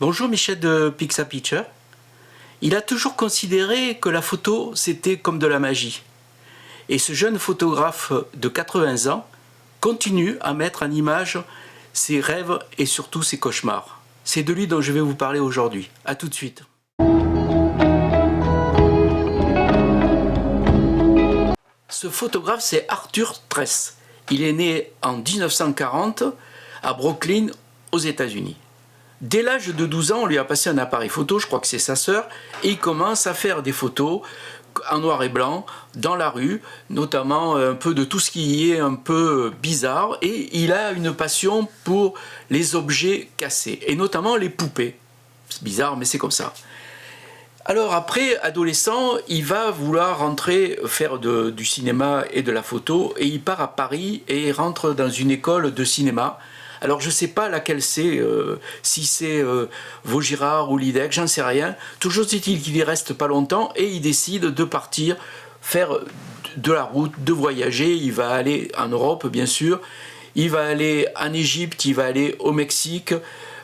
Bonjour Michel de Pixapicture. Il a toujours considéré que la photo c'était comme de la magie. Et ce jeune photographe de 80 ans continue à mettre en image ses rêves et surtout ses cauchemars. C'est de lui dont je vais vous parler aujourd'hui. A tout de suite. Ce photographe, c'est Arthur Tress. Il est né en 1940 à Brooklyn, aux États-Unis. Dès l'âge de 12 ans, on lui a passé un appareil photo, je crois que c'est sa sœur, et il commence à faire des photos en noir et blanc, dans la rue, notamment un peu de tout ce qui est un peu bizarre, et il a une passion pour les objets cassés, et notamment les poupées. C'est bizarre, mais c'est comme ça. Alors après, adolescent, il va vouloir rentrer faire du cinéma et de la photo, et il part à Paris et il rentre dans une école de cinéma. Alors je ne sais pas laquelle c'est, si c'est Vaugirard ou Lydec, j'en sais rien. Toujours est-il qu'il y reste pas longtemps et il décide de partir faire de la route, de voyager. Il va aller en Europe bien sûr, il va aller en Égypte, il va aller au Mexique,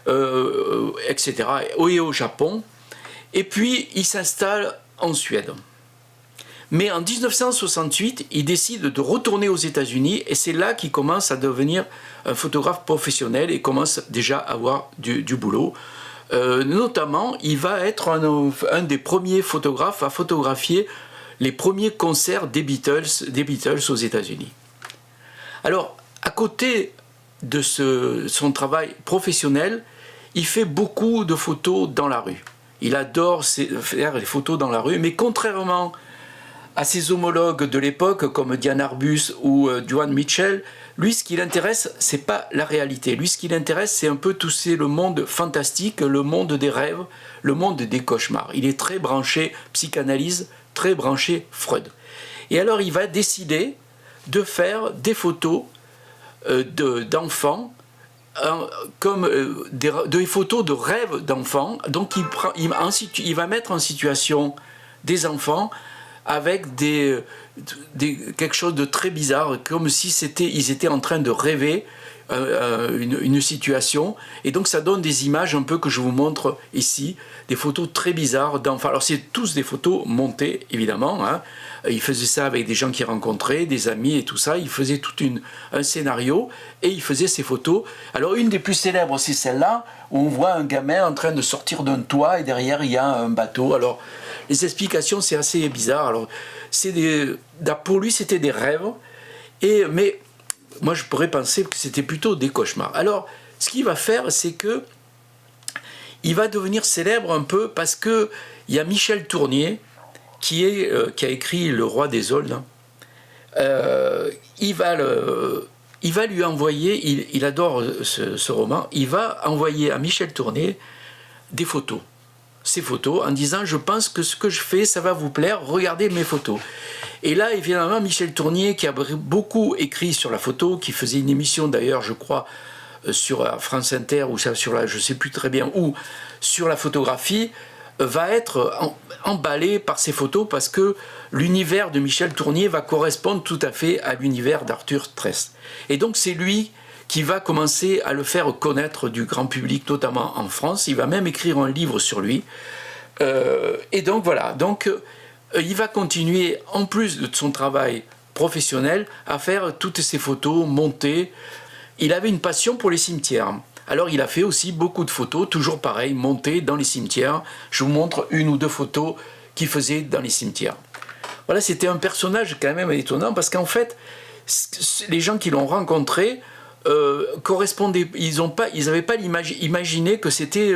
etc. et au Japon. Et puis il s'installe en Suède. Mais en 1968, il décide de retourner aux États-Unis et c'est là qu'il commence à devenir un photographe professionnel et commence déjà à avoir du boulot. Notamment, il va être un des premiers photographes à photographier les premiers concerts des Beatles aux États-Unis. Alors, à côté de son travail professionnel, il fait beaucoup de photos dans la rue. Il adore faire les photos dans la rue, mais contrairement à ses homologues de l'époque comme Diane Arbus ou Joan Mitchell, lui ce qui l'intéresse c'est pas la réalité, lui ce qui l'intéresse c'est un peu tout le monde fantastique, le monde des rêves, le monde des cauchemars. Il est très branché psychanalyse, très branché Freud. Et alors il va décider de faire des photos d'enfants comme des photos de rêves d'enfants. Donc il va mettre en situation des enfants avec quelque chose de très bizarre, comme si ils étaient en train de rêver une situation. Et donc ça donne des images un peu que je vous montre ici, des photos très bizarres d'enfants. Alors c'est tous des photos montées, évidemment. Hein. Il faisait ça avec des gens qu'il rencontrait, des amis et tout ça. Il faisait tout un scénario et il faisait ces photos. Alors une des plus célèbres, c'est celle-là, où on voit un gamin en train de sortir d'un toit et derrière il y a un bateau. Alors les explications, c'est assez bizarre. Alors, pour lui, c'était des rêves, mais moi, je pourrais penser que c'était plutôt des cauchemars. Alors, ce qu'il va faire, c'est que il va devenir célèbre un peu parce que il y a Michel Tournier qui a écrit Le Roi des Aulnes. Il va lui envoyer, il adore ce roman, il va envoyer à Michel Tournier des photos. Ces photos en disant je pense que ce que je fais ça va vous plaire, regardez mes photos. Et là évidemment Michel Tournier qui a beaucoup écrit sur la photo, qui faisait une émission d'ailleurs je crois sur France Inter ou sur la, je sais plus très bien où, sur la photographie, va être emballé par ces photos parce que l'univers de Michel Tournier va correspondre tout à fait à l'univers d'Arthur Tress. Et donc c'est lui qui va commencer à le faire connaître du grand public, notamment en France. Il va même écrire un livre sur lui. Et donc voilà, il va continuer, en plus de son travail professionnel, à faire toutes ces photos montées. Il avait une passion pour les cimetières. Alors il a fait aussi beaucoup de photos, toujours pareil, montées dans les cimetières. Je vous montre une ou deux photos qu'il faisait dans les cimetières. Voilà, c'était un personnage quand même étonnant, parce qu'en fait, les gens qui l'ont rencontré, correspondaient, ils n'avaient pas imaginé que c'était,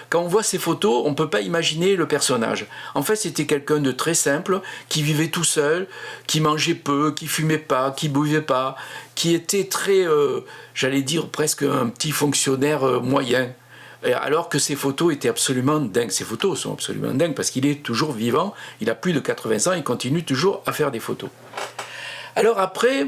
quand on voit ces photos, on ne peut pas imaginer le personnage. En fait, c'était quelqu'un de très simple, qui vivait tout seul, qui mangeait peu, qui fumait pas, qui buvait pas, qui était très, j'allais dire presque un petit fonctionnaire moyen. Alors que ces photos étaient absolument dingues. Ces photos sont absolument dingues parce qu'il est toujours vivant, il a plus de 80 ans, il continue toujours à faire des photos. Alors après,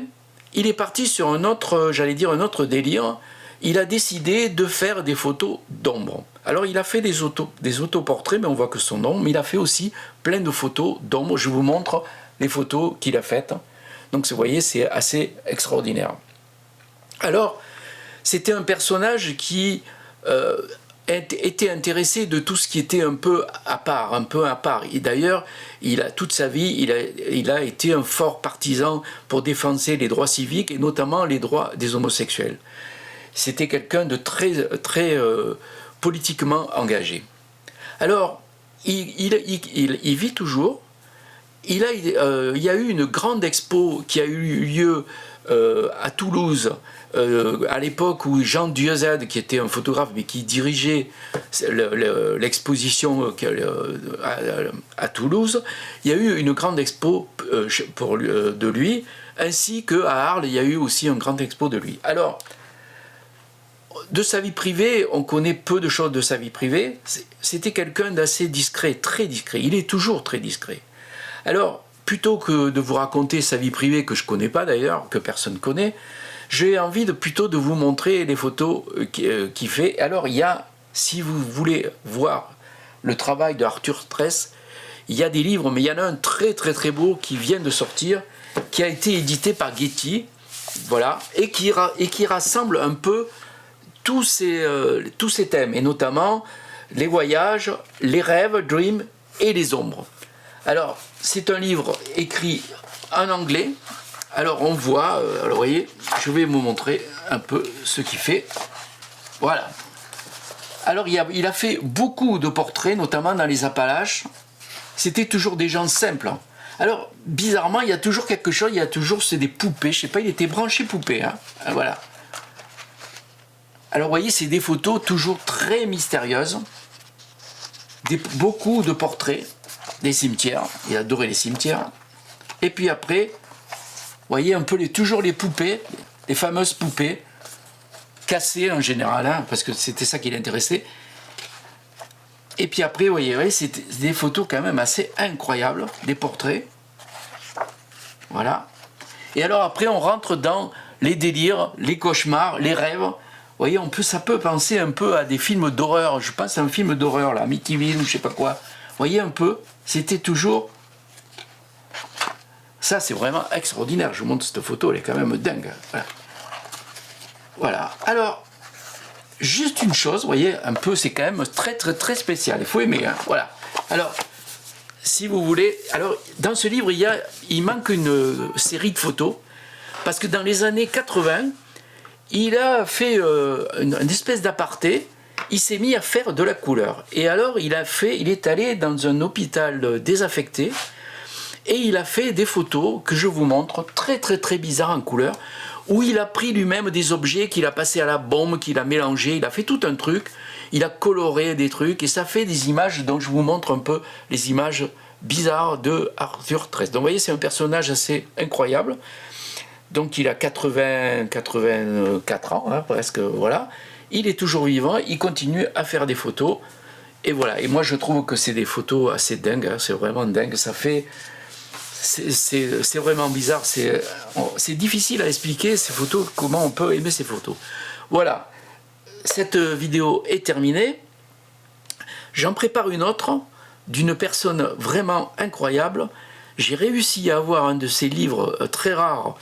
il est parti sur un autre, j'allais dire un autre délire. Il a décidé de faire des photos d'ombre. Alors il a fait des autoportraits, mais on voit que son nom, mais il a fait aussi plein de photos d'ombre. Je vous montre les photos qu'il a faites. Donc vous voyez, c'est assez extraordinaire. Alors, c'était un personnage qui était intéressé de tout ce qui était un peu à part, Et d'ailleurs, toute sa vie, il a été un fort partisan pour défendre les droits civiques et notamment les droits des homosexuels. C'était quelqu'un de très politiquement engagé. Alors, il vit toujours. Il y a eu une grande expo qui a eu lieu à Toulouse, à l'époque où Jean Diezade, qui était un photographe mais qui dirigeait l'exposition à Toulouse, il y a eu une grande expo de lui, ainsi qu'à Arles, il y a eu aussi une grande expo de lui. Alors, de sa vie privée, on connaît peu de choses de sa vie privée. C'était quelqu'un d'assez discret, très discret. Il est toujours très discret. Alors, plutôt que de vous raconter sa vie privée, que je ne connais pas d'ailleurs, que personne ne connaît, j'ai envie plutôt de vous montrer les photos qu'il fait. Alors, il y a, si vous voulez voir le travail de Arthur Tress, il y a des livres, mais il y en a un très très très beau qui vient de sortir, qui a été édité par Getty, voilà, et qui rassemble un peu tous ces thèmes, et notamment les voyages, les rêves, dreams et les ombres. Alors, c'est un livre écrit en anglais. Alors, on voit, alors vous voyez, je vais vous montrer un peu ce qu'il fait. Voilà. Alors, il a fait beaucoup de portraits, notamment dans les Appalaches. C'était toujours des gens simples. Alors, bizarrement, il y a toujours quelque chose, c'est des poupées. Je sais pas, il était branché poupée. Hein. Voilà. Alors, vous voyez, c'est des photos toujours très mystérieuses. Beaucoup de portraits. Des cimetières, il adorait les cimetières. Et puis après, vous voyez un peu toujours les poupées, les fameuses poupées, cassées en général, hein, parce que c'était ça qui l'intéressait. Et puis après, vous voyez, c'est des photos quand même assez incroyables, des portraits. Voilà. Et alors après, on rentre dans les délires, les cauchemars, les rêves. Vous voyez, ça peut penser un peu à des films d'horreur. Je pense à un film d'horreur, là, Amityville ou je sais pas quoi. Vous voyez un peu, c'était toujours... Ça, c'est vraiment extraordinaire. Je vous montre cette photo, elle est quand même dingue. Voilà. Voilà. Alors, juste une chose, vous voyez, un peu, c'est quand même très, très, très spécial. Il faut aimer, hein. Voilà. Alors, si vous voulez... Alors, dans ce livre, il manque une série de photos, parce que dans les années 80, il a fait une espèce d'aparté. Il s'est mis à faire de la couleur. Et alors, il est allé dans un hôpital désaffecté et il a fait des photos que je vous montre, très très très bizarres en couleur, où il a pris lui-même des objets qu'il a passés à la bombe, qu'il a mélangé, il a fait tout un truc, il a coloré des trucs et ça fait des images dont je vous montre un peu les images bizarres de Arthur Tress. Donc vous voyez, c'est un personnage assez incroyable. Donc il a 84 ans, hein, presque, voilà. Il est toujours vivant, il continue à faire des photos. Et voilà, et moi je trouve que c'est des photos assez dingues, hein, c'est vraiment dingue, ça fait... C'est vraiment bizarre, c'est difficile à expliquer ces photos, comment on peut aimer ces photos. Voilà, cette vidéo est terminée. J'en prépare une autre d'une personne vraiment incroyable. J'ai réussi à avoir un de ces livres très rares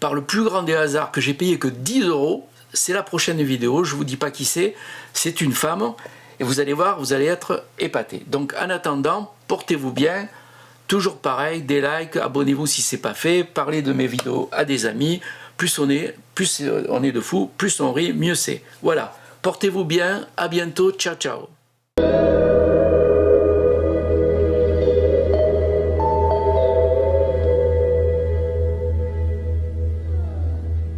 par le plus grand des hasards que j'ai payé que 10 €. C'est la prochaine vidéo, je ne vous dis pas qui c'est une femme, et vous allez voir, vous allez être épatés. Donc en attendant, portez-vous bien, toujours pareil, des likes, abonnez-vous si ce n'est pas fait, parlez de mes vidéos à des amis, plus on est de fous, plus on rit, mieux c'est. Voilà, portez-vous bien, à bientôt, ciao ciao.